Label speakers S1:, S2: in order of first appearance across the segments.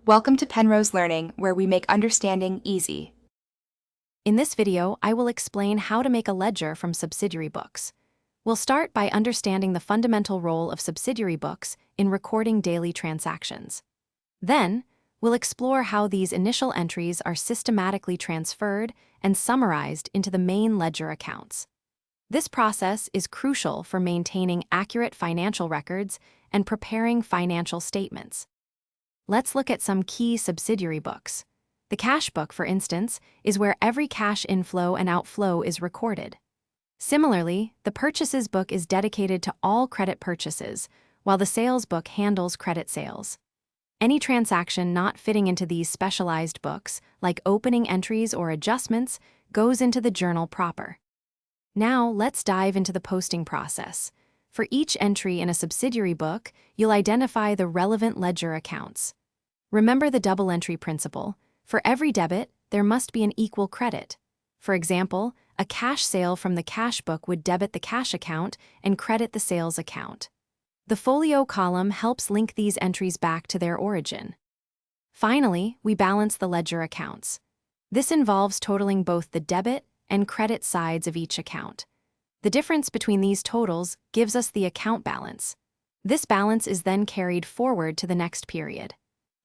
S1: Welcome to Penrose Learning, where we make understanding easy.
S2: In this video, I will explain how to make a ledger from subsidiary books. We'll start by understanding the fundamental role of subsidiary books in recording daily transactions. Then, we'll explore how these initial entries are systematically transferred and summarized into the main ledger accounts. This process is crucial for maintaining accurate financial records and preparing financial statements. Let's look at some key subsidiary books. The cash book, for instance, is where every cash inflow and outflow is recorded. Similarly, the purchases book is dedicated to all credit purchases, while the sales book handles credit sales. Any transaction not fitting into these specialized books, like opening entries or adjustments, goes into the journal proper. Now, let's dive into the posting process. For each entry in a subsidiary book, you'll identify the relevant ledger accounts. Remember the double entry principle. For every debit, there must be an equal credit. For example, a cash sale from the cash book would debit the cash account and credit the sales account. The folio column helps link these entries back to their origin. Finally, we balance the ledger accounts. This involves totaling both the debit and credit sides of each account. The difference between these totals gives us the account balance. This balance is then carried forward to the next period.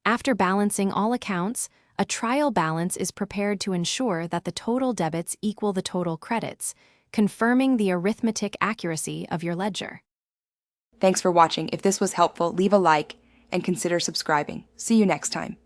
S2: After balancing all accounts, a trial balance is prepared to ensure that the total debits equal the total credits, confirming the arithmetic accuracy of your ledger.
S1: Thanks for watching. If this was helpful, leave a like and consider subscribing. See you next time.